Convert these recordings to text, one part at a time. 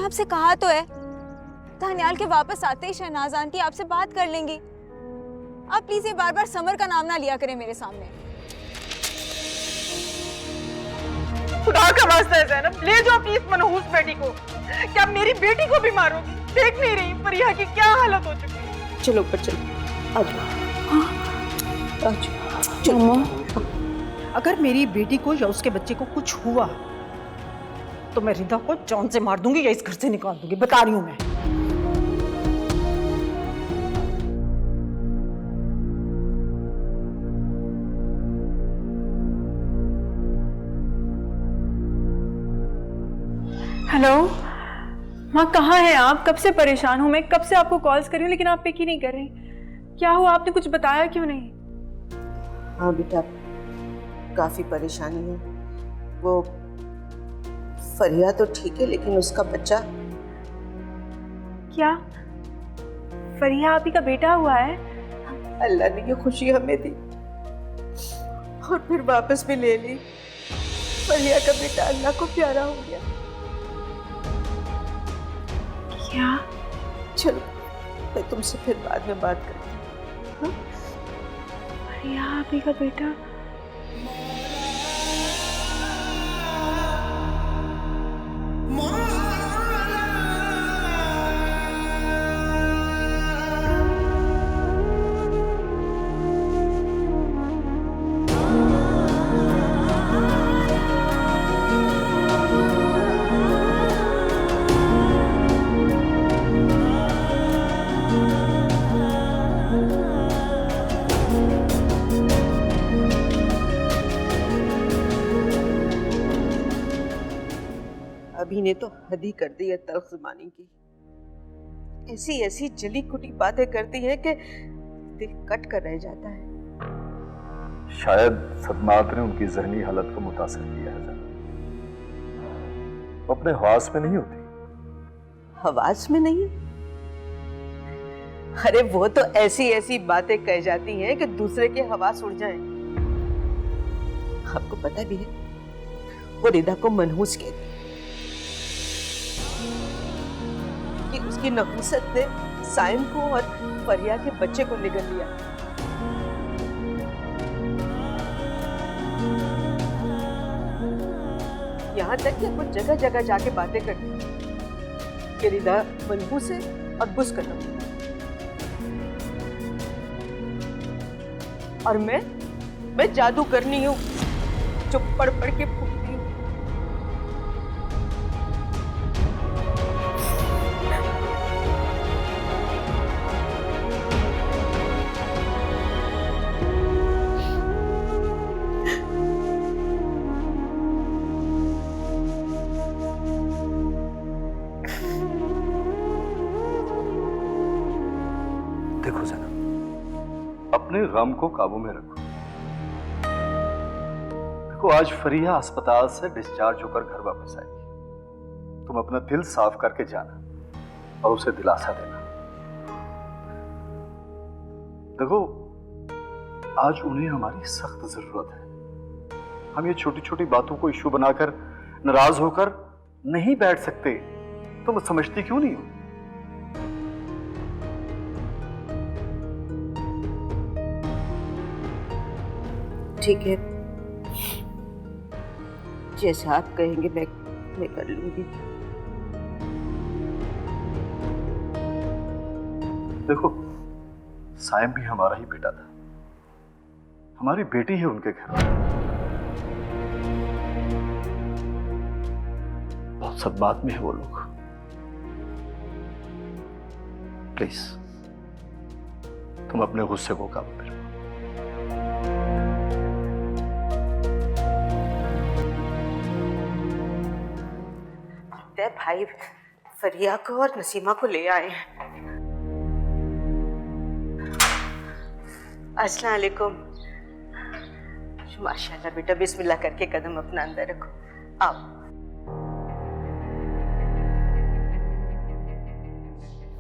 आपसे कहा तो है, दानियाल के वापस आते ही शहनाज आंटी आपसे बात कर लेंगी। आप प्लीज ये बार बार समर का नाम ना लिया करें मेरे सामने। खुदा का वास्ता है ज़ैनब, ले जाओ प्लीज मनहूस बेटी को। क्या मेरी बेटी को भी मारोगी? देख नहीं रही फरिया की क्या हालत हो चुकी है। चलो ऊपर चलो, आ जाओ, आ जाओ। चलो। अगर मेरी बेटी को या उसके बच्चे को कुछ हुआ तो मैं रिदा को जान से मार दूंगी या इस घर से निकाल दूंगी, बता रही हूं मैं। हेलो माँ, कहाँ हैं आप? कब से परेशान हूँ मैं, कब से आपको कॉल्स कर रही हूँ लेकिन आप पिक ही नहीं कर रही। क्या हुआ, आपने कुछ बताया क्यों नहीं? हाँ बेटा, काफी परेशानी है। वो फरिया तो ठीक है लेकिन उसका बच्चा। क्या फरिया आप ही का बेटा हुआ है? अल्लाह ने ये खुशी हमें दी और फिर वापस भी ले ली। फरिया का बेटा अल्लाह को प्यारा हो गया। क्या? चलो मैं तुमसे फिर बाद में बात करती हूँ। फरिया आप ही का बेटा? अभी ने तो हद ही कर दी है तल्ख ज़बानी की। ऐसी ऐसी जली कुटी बातें करती है कि दिल कट कर रह जाता है। शायद सदमात ने उनकी ज़हनी हालत को मुतासर किया है। वो अपने हवास में नहीं होती। हवास में नहीं? अरे वो तो ऐसी ऐसी बातें कह जाती हैं कि दूसरे के हवास उड़ जाएं। आपको पता भी है वो रिदा को मनहूस कहती कि उसकी नफूसत ने साइम को और फरिया के बच्चे को निगल लिया। यहाँ तक कि वो जगह जगह जाके बातें करती कि रिदा मनहूस है और बुस करना। और मैं जादू करनी हूँ जो पढ़ पढ़ के फूकती हूँ। देखो ज़ैनब, अपने गम को काबू में रखो। देखो आज फरिया अस्पताल से डिस्चार्ज होकर घर वापस आएगी। तुम अपना दिल साफ करके जाना और उसे दिलासा देना। देखो आज उन्हें हमारी सख्त जरूरत है। हम ये छोटी छोटी बातों को इशू बनाकर नाराज होकर नहीं बैठ सकते। तुम समझती क्यों नहीं हो? ठीक है, जैसा आप कहेंगे मैं कर लूंगी। देखो साइम भी हमारा ही बेटा था, हमारी बेटी है उनके घर में। बहुत सदमात में है वो लोग। प्लीज तुम अपने गुस्से को काबू में रखो। भाई फरिया को और नसीमा को ले आए हैं। अस्सलाम वालेकुम। माशाल्लाह बेटा, बिस्मिल्लाह करके कदम अपना अंदर रखो। आओ।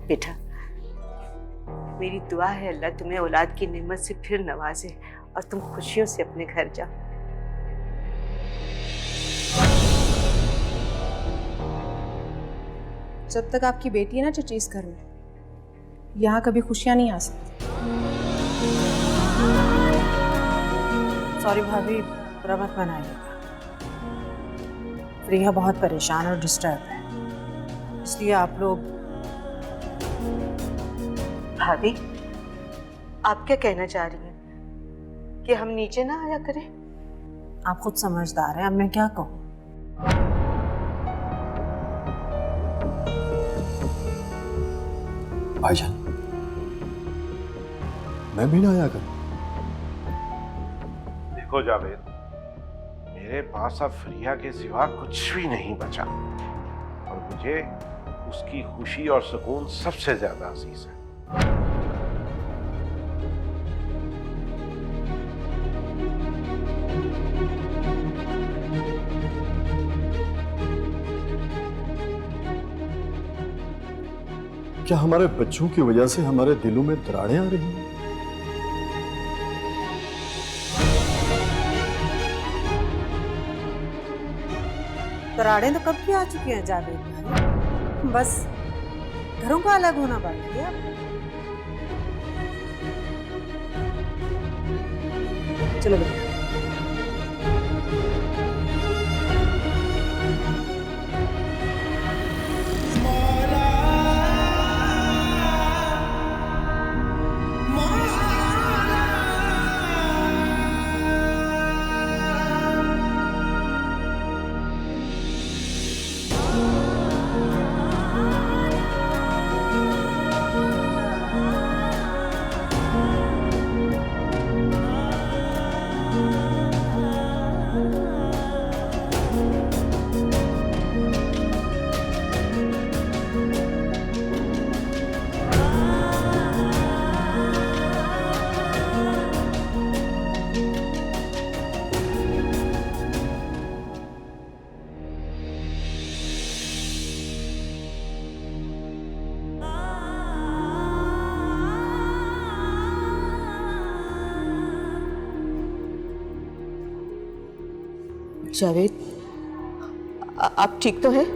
बेटा मेरी दुआ है अल्लाह तुम्हें औलाद की नेमत से फिर नवाजे और तुम खुशियों से अपने घर जाओ। जब तक आपकी बेटी है ना चचीस घर में, यहाँ कभी खुशियाँ नहीं आ सकती। सॉरी भाभी, बुरा मत मनाइएगा। प्रिया बहुत परेशान और डिस्टर्ब है, इसलिए आप लोग। भाभी, आप क्या कहना चाह रही हैं कि हम नीचे ना आया करें? आप खुद समझदार हैं, अब मैं क्या कहूँ। भाईजान, मैं भी ना आया कर। देखो जावेद, मेरे पास अब फ्रिया के सिवा कुछ भी नहीं बचा और मुझे उसकी खुशी और सुकून सबसे ज्यादा अजीज है। क्या हमारे बच्चों की वजह से हमारे दिलों में दरारें आ रही हैं? दरारें तो कब की आ चुकी हैं जावेद भाई, बस घरों का अलग होना बाकी है अब। चलो बेटा। जावेद, आप ठीक तो हैं?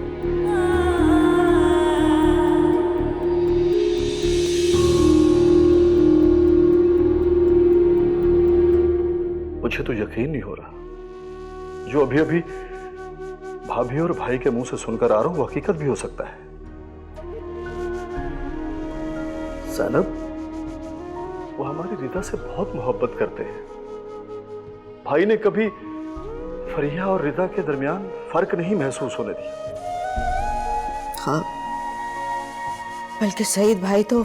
मुझे तो यकीन नहीं हो रहा, जो अभी अभी भाभी और भाई के मुंह से सुनकर आ रहा हूं वो हकीकत भी हो सकता है। ज़ैनब, वो हमारी रिदा से बहुत मोहब्बत करते हैं। भाई ने कभी फरिया और रिदा के दरमियान फर्क नहीं महसूस होने दिया। हाँ, बल्कि सईद भाई तो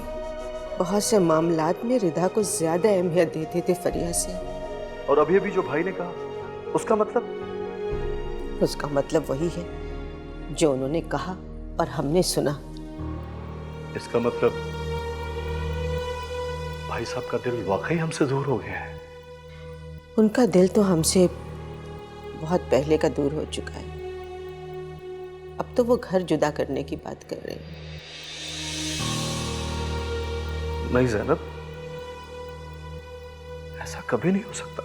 बहुत से मामलात में रिदा को ज्यादा अहमियत देते थे फरिया से। और अभी अभी जो भाई ने कहा, उसका मतलब? उसका मतलब वही है जो उन्होंने कहा और हमने सुना। इसका मतलब भाई साहब का दिल वाकई हमसे दूर हो गया है। उनका दिल तो हमसे बहुत पहले का दूर हो चुका है। अब तो वो घर जुदा करने की बात कर रहे हैं। नहीं ज़ैनब, ऐसा कभी नहीं हो सकता।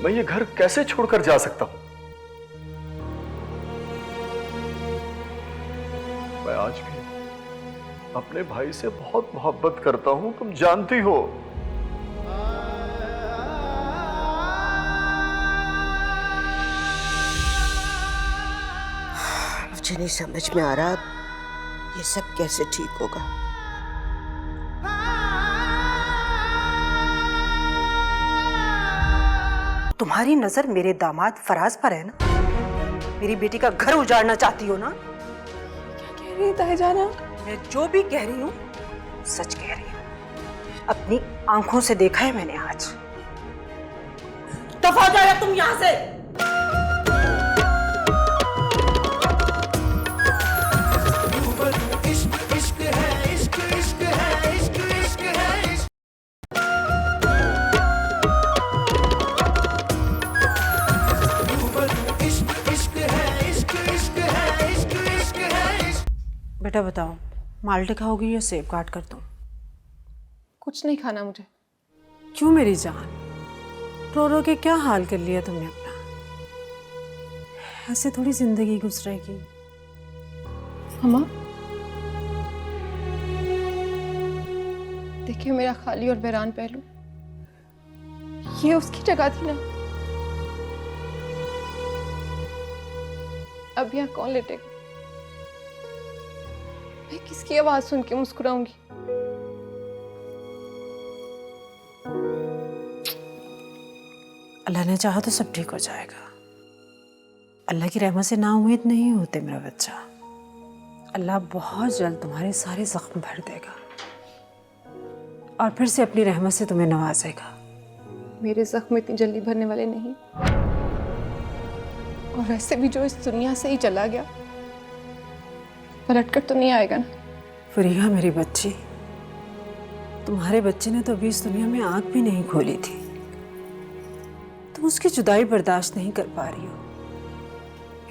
मैं ये घर कैसे छोड़कर जा सकता हूं? मैं आज भी अपने भाई से बहुत मोहब्बत करता हूं, तुम जानती हो। मुझे नहीं समझ में आ रहा ये सब कैसे ठीक होगा। तुम्हारी नजर मेरे दामाद फराज पर है ना? मेरी बेटी का घर उजाड़ना चाहती हो ना? क्या कह रही है ताईजाना? मैं जो भी कह रही हूँ सच कह रही हूँ। अपनी आंखों से देखा है मैंने आज। दफा हो जाओ तुम यहाँ से। बेटा बताओ, माल्टे खाओगी या सेब काट कर दूं? कुछ नहीं खाना मुझे। क्यों मेरी जान, रो रो के क्या हाल कर लिया तुमने अपना? ऐसे थोड़ी जिंदगी गुजरेगी। मम्मा, देखिए मेरा खाली और बैरान पहलू, ये उसकी जगह थी ना। अब यहाँ कौन लेटेगा? मैं किसकी आवाज सुन के मुस्कुराऊंगी? अल्लाह ने चाहा तो सब ठीक हो जाएगा। अल्लाह की रहमत से ना उम्मीद नहीं होते मेरा बच्चा। अल्लाह बहुत जल्द तुम्हारे सारे जख्म भर देगा और फिर से अपनी रहमत से तुम्हें नवाजेगा। मेरे जख्म इतनी जल्दी भरने वाले नहीं, और वैसे भी जो इस दुनिया से ही चला गया पलट कर तो नहीं आएगा ना। फरीहा मेरी बच्ची, तुम्हारे बच्चे ने तो अभी इस दुनिया में आंख भी नहीं खोली थी। तुम उसकी जुदाई बर्दाश्त नहीं कर पा रही हो।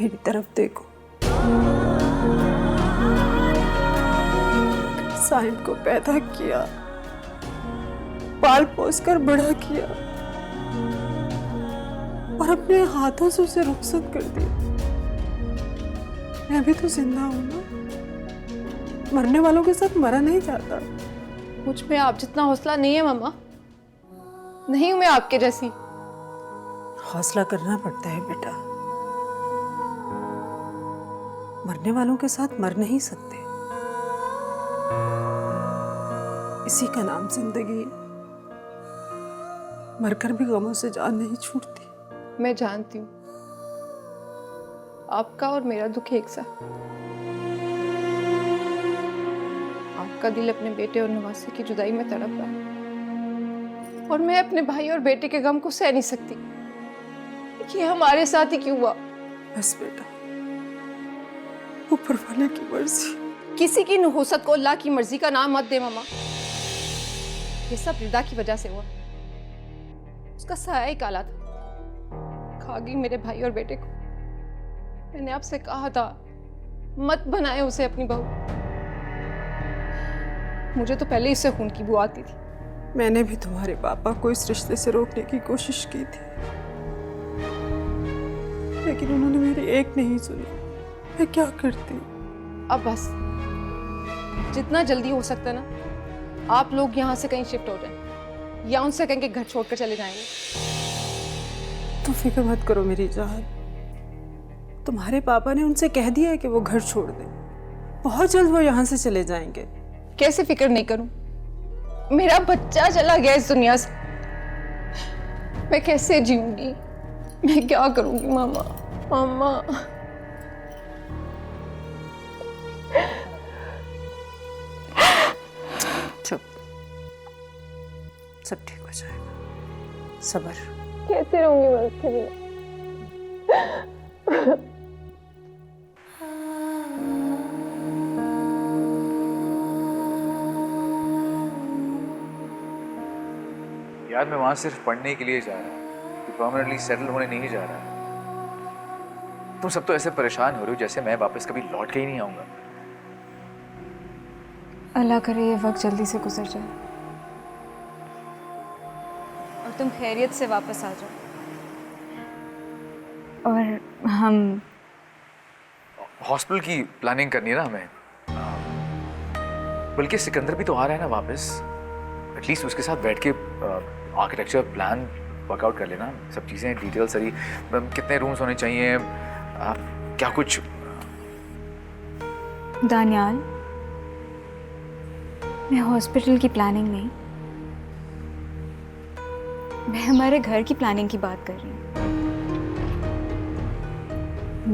मेरी तरफ देखो। साहिब को पैदा किया, पाल पोस कर बड़ा किया और अपने हाथों से उसे रुखसत कर दिया। मैं भी तो जिंदा हूं ना, मरने वालों के साथ मरा नहीं जाता। मुझ में आप जितना हौसला नहीं है मम्मा, नहीं हूं मैं आपके जैसी। हौसला करना पड़ता है बेटा, मरने वालों के साथ मर नहीं सकते। इसी का नाम जिंदगी। मरकर भी गमों से जान नहीं छूटती। मैं जानती हूँ आपका और मेरा दुख एक सा। आपका दिल अपने बेटे और नवासे की जुदाई में तड़प रहा है, और मैं अपने भाई और बेटे के गम को सह नहीं सकती। ये हमारे साथ ही क्यों हुआ? बस बेटा, ऊपर वाले की मर्जी। किसी की नुहूसत को अल्लाह की मर्जी का नाम मत दे मामा। ये सब रिदा की वजह से हुआ। उसका साया ही काला था, खा गई मेरे भाई और बेटे को। मैंने आपसे कहा था मत बनाए उसे अपनी बहू। मुझे तो पहले इससे खून की बू आती थी। मैंने भी तुम्हारे पापा को इस रिश्ते से रोकने की कोशिश की थी, लेकिन उन्होंने मेरी एक नहीं सुनी। मैं क्या करती? अब बस, जितना जल्दी हो सकता ना आप लोग यहाँ से कहीं शिफ्ट हो जाएं, या उनसे कहेंगे घर छोड़कर चले जाएंगे। तुम फिक्र मत करो मेरी जान। तुम्हारे पापा ने उनसे कह दिया है कि वो घर छोड़ दें। बहुत जल्द वो यहाँ से चले जाएंगे। कैसे फिक्र नहीं करूं? मेरा बच्चा चला गया इस दुनिया से। मैं कैसे जीऊंगी? मैं क्या करूंगी मामा? मामा चुप, सब ठीक हो जाएगा। सब्र। कैसे रहूंगी मैं उसके बिना? यार मैं वहां सिर्फ पढ़ने के लिए जा रहा हूँ, तो परमानेंटली सेटल होने नहीं जा रहा। तुम सब तो ऐसे परेशान हो रहे हो जैसे मैं वापस कभी लौट के ही नहीं आऊंगा। अल्लाह करे ये वक्त जल्दी से गुजर जाए और तुम खैरियत से वापस आ जाओ, और हम हॉस्पिटल की प्लानिंग करनी है ना हमें। बल्कि सिकंदर भी तो आ रहा है ना वापस। एटलीस्ट उसके साथ बैठ के आर्किटेक्चर प्लान वर्कआउट कर लेना, सब चीज़ें डिटेल सारी, कितने रूम्स होने चाहिए, क्या कुछ। दानियाल, मैं हॉस्पिटल की प्लानिंग नहीं, मैं हमारे घर की प्लानिंग की बात कर रही हूँ।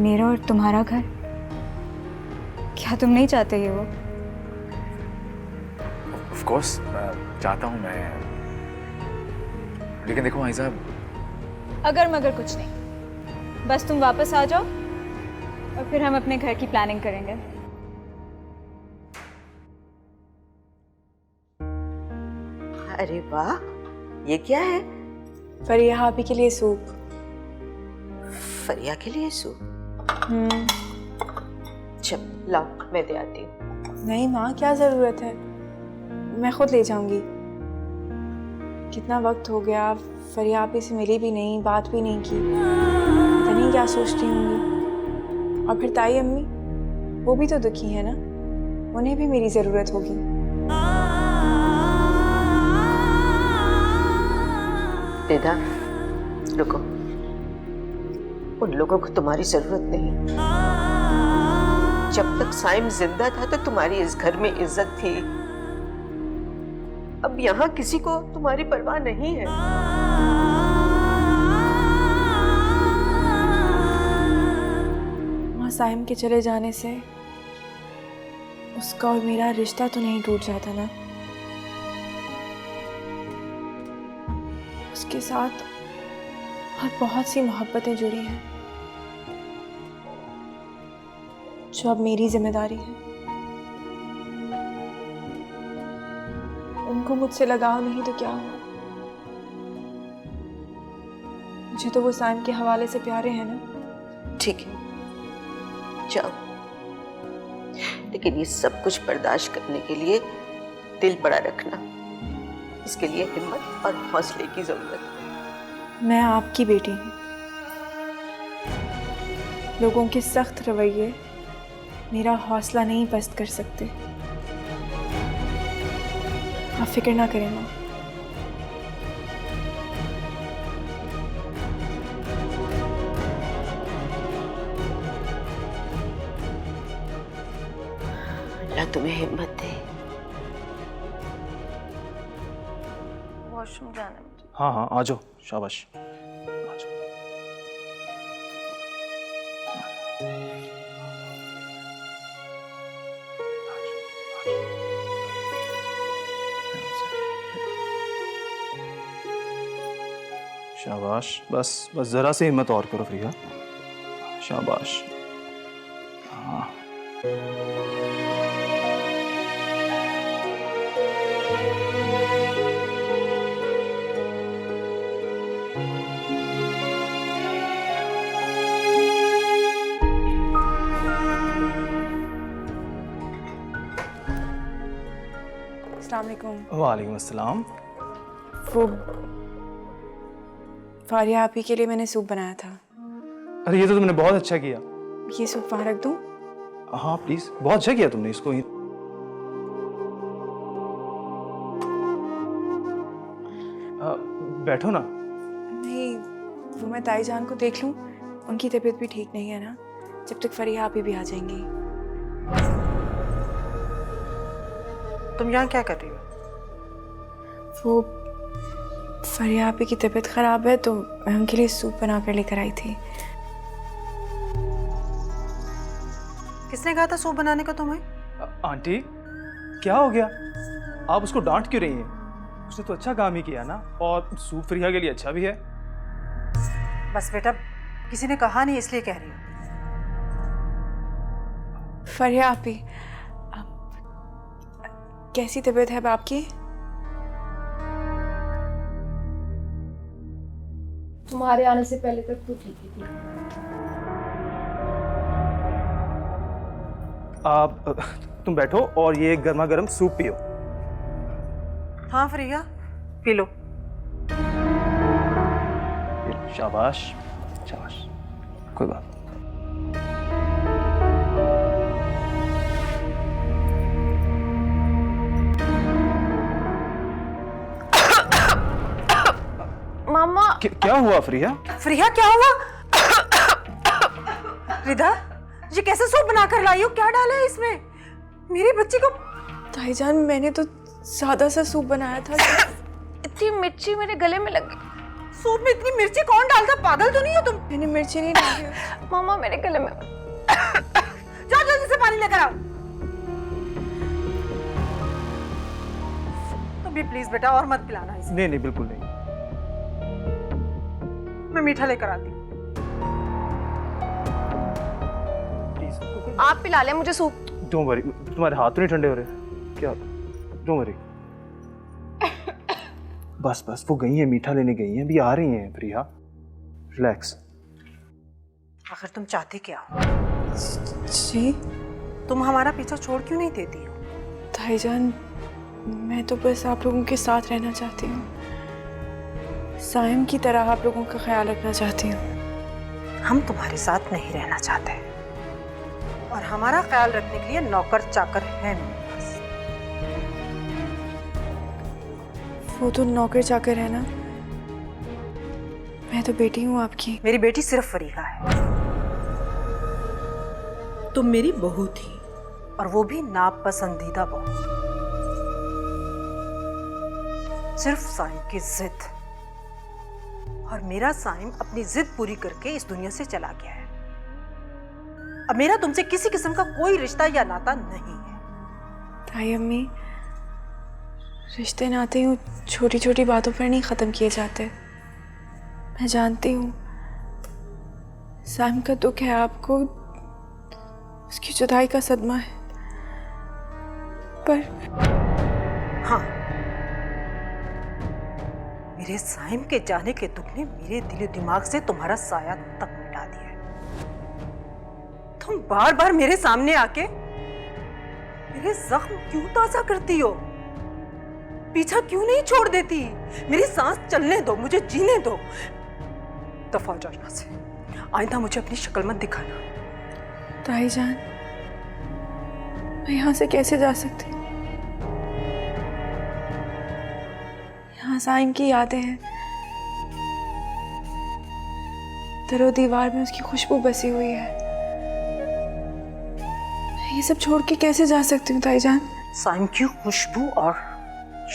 मेरा और तुम्हारा घर। क्या तुम नहीं चाहते ये वो? ऑफ कोर्स चाहता हूँ मैं, लेकिन देखो आयजा, अगर मगर कुछ नहीं, बस तुम वापस आ जाओ और फिर हम अपने घर की प्लानिंग करेंगे। अरे वाह, ये क्या है? फरिया भाभी के लिए सूप। फरिया के लिए सूप? चल लाओ, मैं दे आती हूँ। नहीं माँ, क्या ज़रूरत है, मैं खुद ले जाऊंगी। कितना वक्त हो गया, फरिया आपी से मिली भी नहीं, बात भी नहीं की। पता नहीं क्या सोचती होंगी। और फिर ताई अम्मी, वो भी तो दुखी है ना, उन्हें भी मेरी ज़रूरत होगी। बेटा रुको, उन लोगों को तुम्हारी जरूरत नहीं। जब तक साइम जिंदा था तो तुम्हारी इस घर में इज्जत थी। अब यहाँ किसी को तुम्हारी परवाह नहीं है। माँ, साइम के चले जाने से उसका और मेरा रिश्ता तो नहीं टूट जाता ना। उसके साथ और बहुत सी मोहब्बतें जुड़ी हैं जो अब मेरी जिम्मेदारी है। उनको मुझसे लगाव नहीं तो क्या हुआ, मुझे तो वो साइम के हवाले से प्यारे हैं ना। ठीक है, जाओ, लेकिन ये सब कुछ बर्दाश्त करने के लिए दिल बड़ा रखना। इसके लिए हिम्मत और हौसले की जरूरत है। मैं आपकी बेटी हूँ। लोगों के सख्त रवैये मेरा हौसला नहीं पस्त कर सकते। आप फिक्र ना करें माँ। अल्लाह तुम्हें हिम्मत दे। वॉशरूम जाना है मुझे। हाँ हाँ आ जाओ, शाबाश आ जाओ। शाबाश, बस बस जरा सी हिम्मत और करो फ्रिया। शाबाश। हाँ अस्सलाम वालेकुम। वालेकुम अस्सलाम। वो फारिया आपी के लिए मैंने सूप बनाया था। अरे ये तो तुमने बहुत अच्छा किया। ये सूप वहाँ रख दूँ? हाँ प्लीज, बहुत अच्छा किया तुमने इसको। बैठो ना। नहीं, वो मैं ताई जान को देख लूँ, उनकी तबीयत भी ठीक नहीं है ना। जब तक फरिया आपी भी आ जाएंगी। तुम यहाँ क्या कर रही हो? वो फरिया आपी की तबीयत खराब है तो मैं उनके लिए सूप बना कर लेकर आई थी। किसने कहा था सूप बनाने को तुम्हें? आंटी क्या हो गया? आप उसको डांट क्यों रही हैं? उसने तो अच्छा काम ही किया ना, और सूप फ्रिया के लिए अच्छा भी है। बस बेटा, किसी ने कहा नहीं इसलिए कह रही हूँ। फरिया आपी, कैसी तबीयत है अब आपकी? तुम्हारे आने से पहले तक तो ठीक ही थी। आप तुम बैठो और ये गर्मा गर्म सूप पियो। हाँ फ्रिया, पी लो। शाबाश शाबाश, कोई बात। मामा क्या हुआ फ्रिया? फ्रिया क्या हुआ? रिदा, ये कैसे सूप बनाकर लाई हो? क्या डाला है इसमें? मेरी बच्ची को। ताईजान, मैंने तो सादा सा सूप बनाया था। इतनी मिर्ची मेरे गले में लग गई। सूप में इतनी मिर्ची कौन डालता? पागल तो नहीं हो तुम? मैंने मिर्ची नहीं डाली। मामा मेरे गले में। जाओ जल्दी से पानी लेकर आओ। तुम भी प्लीज बेटा और मत पिलाना इसे। नहीं नहीं बिल्कुल नहीं। मैं मीठा लेकर आती हूँ। आप पिला लें मुझे सूप। डोंट वरी, तुम्हारे हाथ तो नहीं ठंडे हो रहे? क्या? Don't worry. बस बस, वो गई हैं, मीठा लेने गई हैं, अभी आ रही हैं प्रिया। रिलैक्स। आखिर तुम चाहती क्या हो? जी? तुम हमारा पीछा छोड़ क्यों नहीं देती हो? ताईजान, मैं तो बस आप लोगों के साथ रहना चाहती हूँ। साइम की तरह आप लोगों का ख्याल रखना चाहती हूँ। हम तुम्हारे साथ नहीं रहना चाहते। और हमारा ख्याल रखने के लिए नौकर चाकर है मेरे पास। वो तो नौकर चाकर है ना, मैं तो बेटी हूँ आपकी। मेरी बेटी सिर्फ फरीहा है। तुम मेरी बहू थी, और वो भी नापसंदीदा बहू। सिर्फ साइम की जिद, और मेरा साइम अपनी जिद पूरी करके इस दुनिया से चला गया है। अब मेरा तुमसे किसी किस्म का कोई रिश्ता या नाता नहीं है। ताई अम्मी, रिश्ते नाते यूँ छोटी छोटी बातों पर नहीं ख़त्म किए जाते। मैं जानती हूँ साइम का दुख है, आपको उसकी जुदाई का सदमा है, पर हाँ, मेरे साइम के जाने के दुख ने मेरे दिल दिमाग से तुम्हारा साया तक मिटा दिया है। तुम बार बार मेरे सामने आके मेरे जख्म क्यों ताज़ा करती हो? पीछा क्यों नहीं छोड़ देती? मेरी सांस चलने दो, मुझे जीने दो। दफा हो जाओ यहाँ से, आइंदा मुझे अपनी शक्ल मत दिखाना। ताई जान, मैं यहाँ से कैसे जा सकती? यहाँ साइम की यादें हैं, दरो दीवार में उसकी खुशबू बसी हुई है। मैं ये सब छोड़ के कैसे जा सकती हूँ ताई जान? साइम की खुशबू और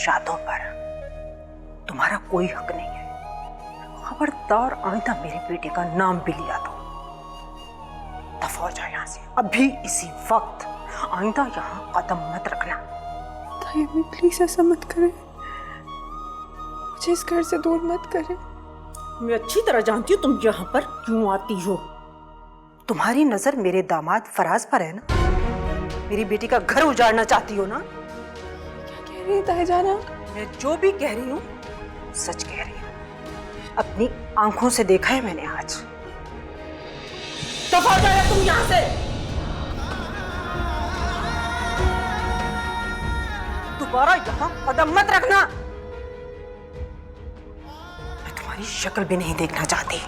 यादों पर तुम्हारा कोई हक नहीं है। खबरदार आइंदा मेरे बेटे का नाम भी लिया दो। दफा हो जाओ यहाँ से, अभी इसी वक्त। आइंदा यहाँ कदम मत रखना। ताई अम्मी प्लीज ऐसा मत करें, मुझे इस घर से दूर मत करें। मैं अच्छी तरह जानती हूँ तुम यहाँ पर क्यों आती हो। तुम्हारी नजर मेरे दामाद फराज पर है ना? मेरी बेटी का घर उजाड़ना चाहती हो ना? क्या कह रही है ताई जाना? मैं जो भी कह रही हूँ सच कह रही हूँ। अपनी आंखों से देखा है मैंने आज। दफा हो जाओ तुम यहाँ से। दोबारा यहाँ कदम मत रखना। मैं तुम्हारी शक्ल भी नहीं देखना चाहती।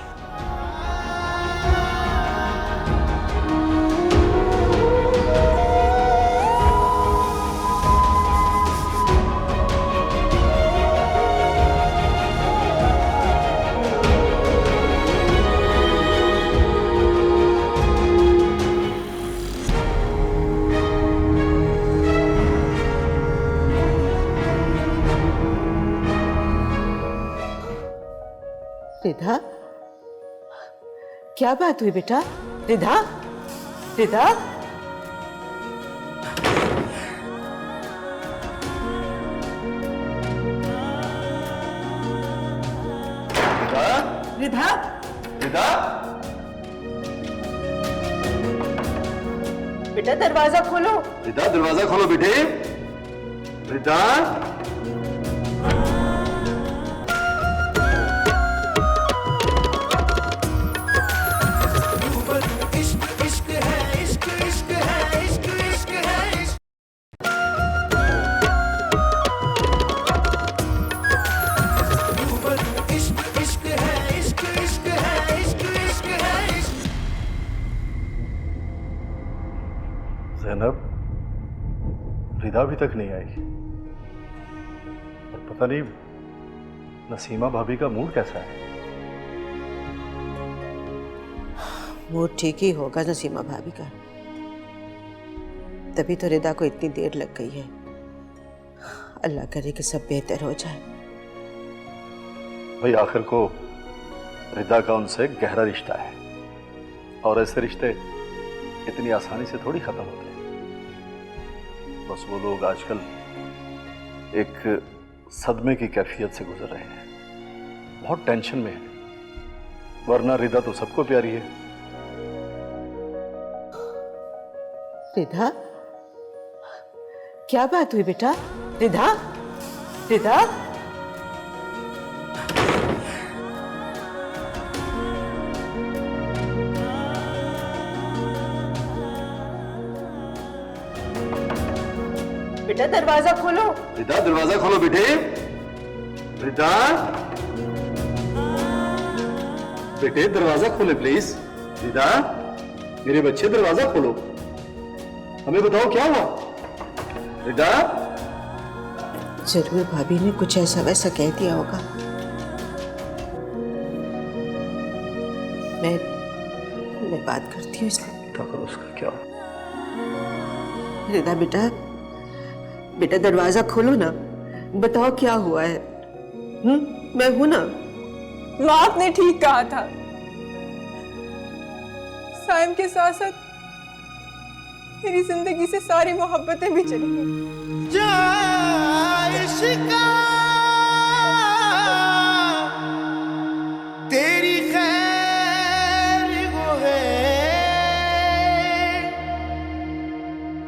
रिधा, क्या बात हुई बेटा? रिधा, रिधा, रिधा, रिधा, बेटा दरवाजा खोलो। रिधा दरवाजा खोलो बेटे। रिधा, ज़ैनब, रिधा अभी तक नहीं आई और पता नहीं नसीमा भाभी का मूड कैसा है। मूड ठीक ही होगा नसीमा भाभी का, तभी तो रिधा को इतनी देर लग गई है। अल्लाह करे कि सब बेहतर हो जाए। भाई आखिर को रिधा का उनसे गहरा रिश्ता है और ऐसे रिश्ते इतनी आसानी से थोड़ी खत्म होते हैं। बस वो लोग आजकल एक सदमे की कैफियत से गुजर रहे हैं, बहुत टेंशन में है, वरना रिधा तो सबको प्यारी है। रिधा, क्या बात हुई बेटा? रिधा, रिधा, बेटा दरवाजा खोलो। रिधा दरवाजा खोलो बेटे। रिधा, बेटे दरवाजा खोले प्लीज। रिधा, मेरे बच्चे दरवाजा खोलो। हमें बताओ क्या हुआ? रिदा, जरूर भाभी ने कुछ ऐसा वैसा कह दिया होगा। मैं बात करती हूँ इससे। उसका क्या? रिदा बेटा, बेटा दरवाजा खोलो ना, बताओ क्या हुआ है। मैं हूं ना। माँ आपने ठीक कहा था, साइम के साथ साथ मेरी जिंदगी से सारी मोहब्बतें भी चली गई। तेरी खैर वो है,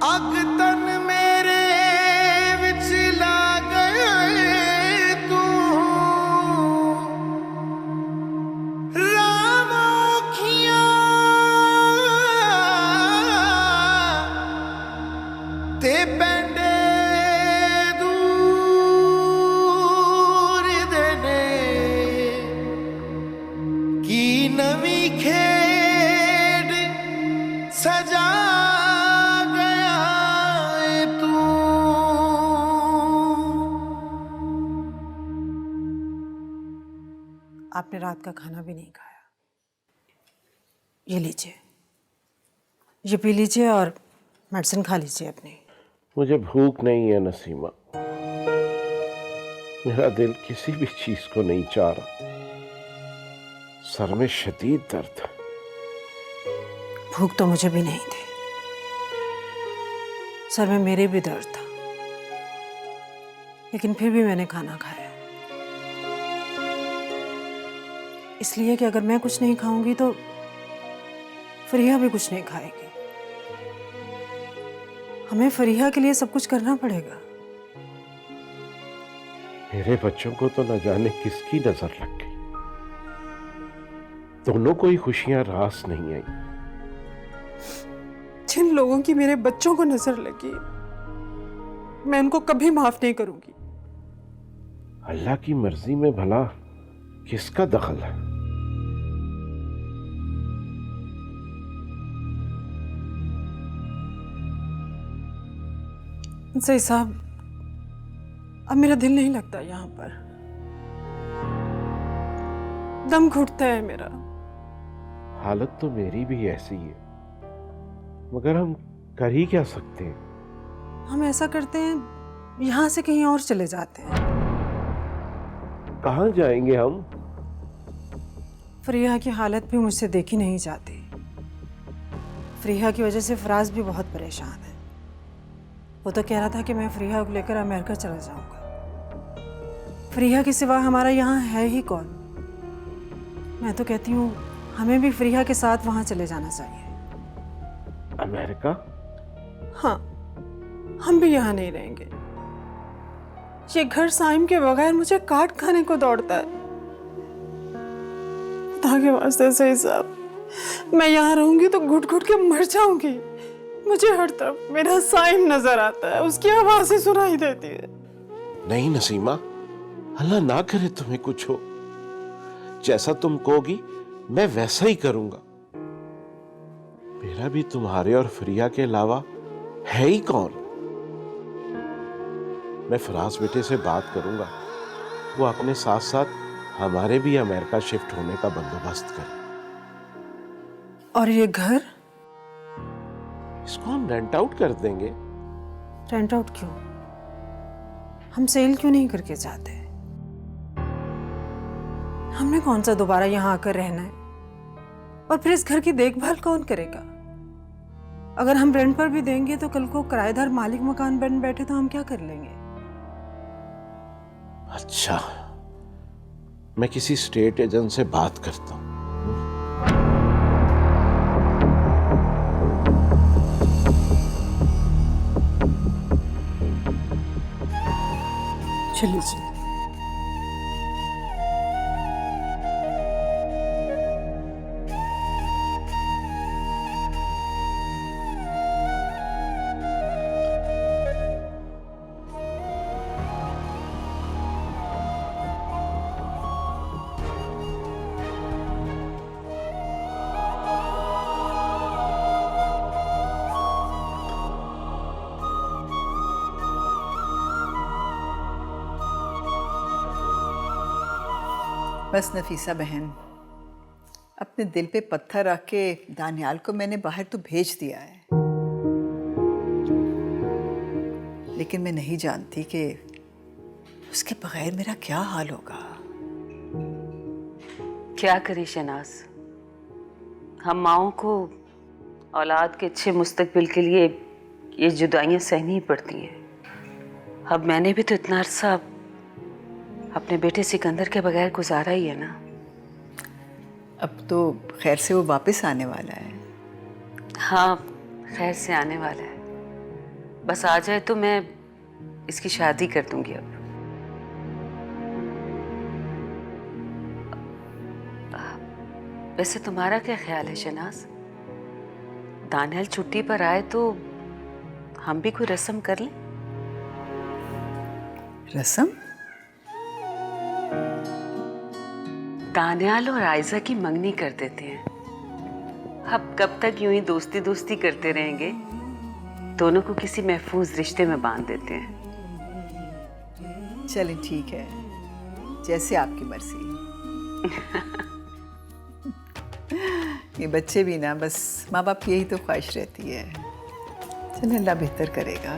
अग तन मेरे विच ला गए तू, रामोखियां ते पेंडे दूर देने की नवी खेड सजा गया है तू। आपने रात का खाना भी नहीं खाया। ये लीजिए, ये पी लीजिए और मेडिसिन खा लीजिए अपनी। मुझे भूख नहीं है नसीमा, मेरा दिल किसी भी चीज को नहीं चाह रहा, सर में शदीद दर्द है। भूख तो मुझे भी नहीं थी, सर में मेरे भी दर्द था, लेकिन फिर भी मैंने खाना खाया, इसलिए कि अगर मैं कुछ नहीं खाऊंगी तो फरीहा भी कुछ नहीं खाएगी। हमें फरीहा के लिए सब कुछ करना पड़ेगा। मेरे बच्चों को तो न जाने किसकी नजर लग गई, दोनों को ही खुशियां रास नहीं आई। जिन लोगों की मेरे बच्चों को नजर लगी, मैं उनको कभी माफ नहीं करूंगी। अल्लाह की मर्जी में भला किसका दखल है? सही साहब, अब मेरा दिल नहीं लगता यहाँ पर, दम घुटता है मेरा। हालत तो मेरी भी ऐसी है, मगर हम कर ही क्या सकते हैं? हम ऐसा करते हैं, यहाँ से कहीं और चले जाते हैं। कहाँ जाएंगे हम? फरीहा की हालत भी मुझसे देखी नहीं जाती। फरीहा की वजह से फराज भी बहुत परेशान है। वो तो कह रहा था कि मैं फरीहा को लेकर अमेरिका चला जाऊंगा। फरीहा के सिवा हमारा यहाँ है ही कौन? मैं तो कहती हूँ हमें भी फरीहा के साथ वहाँ चले जाना चाहिए। अमेरिका? हाँ, हम भी यहाँ नहीं रहेंगे। ये घर साइम के बगैर मुझे काट खाने को दौड़ता है। खुदा के वास्ते सही साहब, मैं यहाँ रहूंगी तो घुट घुट के मर जाऊंगी। मुझे हर तरफ मेरा साइम नजर आता है, उसकी आवाजें सुनाई देती है। नहीं नसीमा, अल्लाह ना करे तुम्हें कुछ हो। जैसा तुम कहोगी मैं वैसा ही करूंगा। मेरा भी तुम्हारे और फरिया के अलावा है ही कौन? मैं फराज बेटे से बात करूंगा, वो अपने साथ साथ हमारे भी अमेरिका शिफ्ट होने का बंदोबस्त करे। और ये घर? इसको हम रेंट आउट कर देंगे। रेंट आउट क्यों? हम सेल क्यों नहीं करके जाते? हमने कौन सा दोबारा यहाँ आकर रहना है? और फिर इस घर की देखभाल कौन करेगा? अगर हम रेंट पर भी देंगे तो कल को किराएदार मालिक मकान बन बैठे तो हम क्या कर लेंगे? अच्छा, मैं किसी स्टेट एजेंट से बात करता हूँ। चलिए। बस नफीसा बहन, अपने दिल पे पत्थर रख के दानियाल को मैंने बाहर तो भेज दिया है, लेकिन मैं नहीं जानती कि उसके बगैर मेरा क्या हाल होगा। क्या करें शहनाज, हम माओं को औलाद के अच्छे मुस्तकबिल के लिए ये जुदाइयाँ सहनी ही पड़ती हैं। अब मैंने भी तो इतना अरसा अपने बेटे सिकंदर के बगैर गुजारा ही है ना। अब तो खैर से वो वापस आने वाला है। हाँ, खैर से आने वाला है, बस आ जाए तो मैं इसकी शादी कर दूंगी। अब वैसे तुम्हारा क्या ख्याल है शहनाज, दानियाल छुट्टी पर आए तो हम भी कोई रस्म कर लें? रस्म? दानियाल और आयजा की मंगनी कर देते हैं। अब कब तक यूं ही दोस्ती दोस्ती करते रहेंगे, दोनों को किसी महफूज रिश्ते में बांध देते हैं। चलें ठीक है, जैसे आपकी मर्जी। ये बच्चे भी ना, बस माँ बाप की यही तो ख्वाहिश रहती है। चलें, अल्लाह बेहतर करेगा।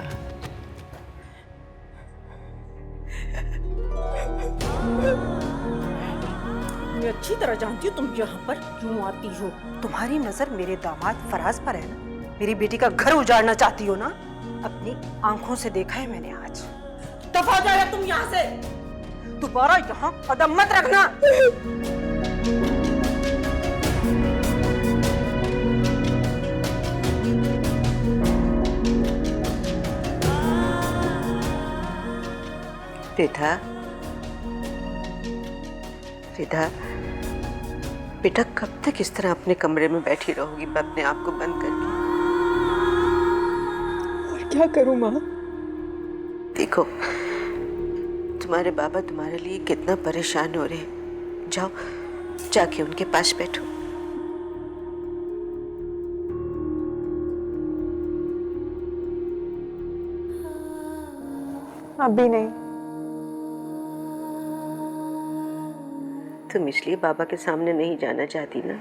मैं अच्छी तरह जानती हूँ तुम यहाँ पर क्यों आती हो। तुम्हारी नजर मेरे दामाद फराज पर है ना, मेरी बेटी का घर उजाड़ना चाहती हो ना। अपनी आंखों से देखा है मैंने आज। दफा हो जाएगा तुम यहाँ से, दोबारा यहाँ कदम मत रखना। रिधा, रिधा बेटा, कब तक इस तरह अपने कमरे में बैठी रहोगी अपने आप को बंद करके? और क्या करूं माँ? देखो, तुम्हारे बाबा तुम्हारे लिए कितना परेशान हो रहे हैं। जाओ, जाके उनके पास बैठो। अभी नहीं। तुम इसलिए बाबा के सामने नहीं जाना चाहती ना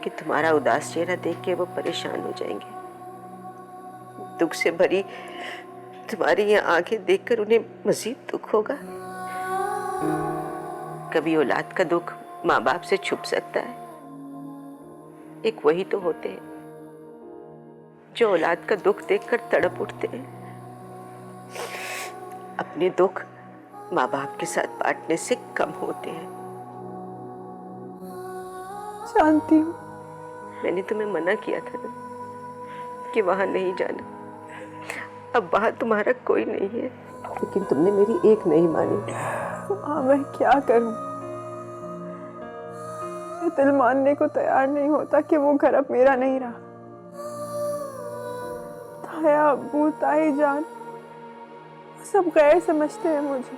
कि तुम्हारा उदास चेहरा देख के वो परेशान हो जाएंगे। दुख से भरी तुम्हारी ये आंखें देखकर उन्हें मजीद दुख होगा। कभी औलाद का दुख माँ बाप से छुप सकता है? एक वही तो होते हैं जो औलाद का दुख देखकर तड़प उठते हैं। अपने दुख माँ बाप के साथ बांटने से कम होते हैं। जानती हूँ। मैंने तुम्हें मना किया था ना कि वहां नहीं जाना। अब वहां तुम्हारा कोई नहीं है, लेकिन तुमने मेरी एक नहीं मानी। हाँ, मैं क्या करूं? मैं दिल मानने को तैयार नहीं होता कि वो घर अब मेरा नहीं रहा। ताया, अब्बू, ताई जान सब गैर समझते हैं मुझे।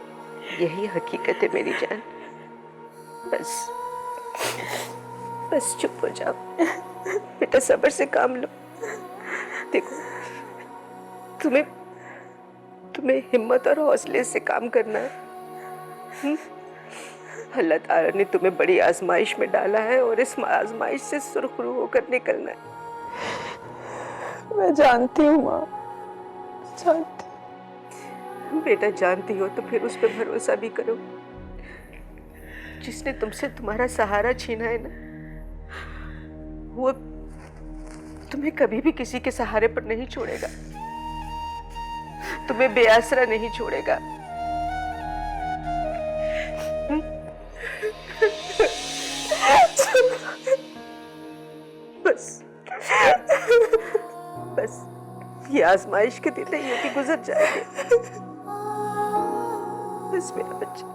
यही हकीकत है मेरी जान। बस बस चुप हो जाओ बेटा, सब्र से काम लो। देखो, तुम्हें हिम्मत और हौसले से काम करना है। अल्लाह ताला ने तुम्हें बड़ी आजमाइश में डाला है और इस आजमाइश से सुरखरू होकर निकलना है। मैं जानती हूँ माँ, जानती। बेटा, जानती हो तो फिर उस पर भरोसा भी करो। जिसने तुमसे तुम्हारा सहारा छीना है ना, वो तुम्हें कभी भी किसी के सहारे पर नहीं छोड़ेगा, तुम्हें बेआसरा नहीं छोड़ेगा। बस बस ये आजमाइश के दिन नहीं है कि गुजर जाएंगे। बस मेरा बच्चा।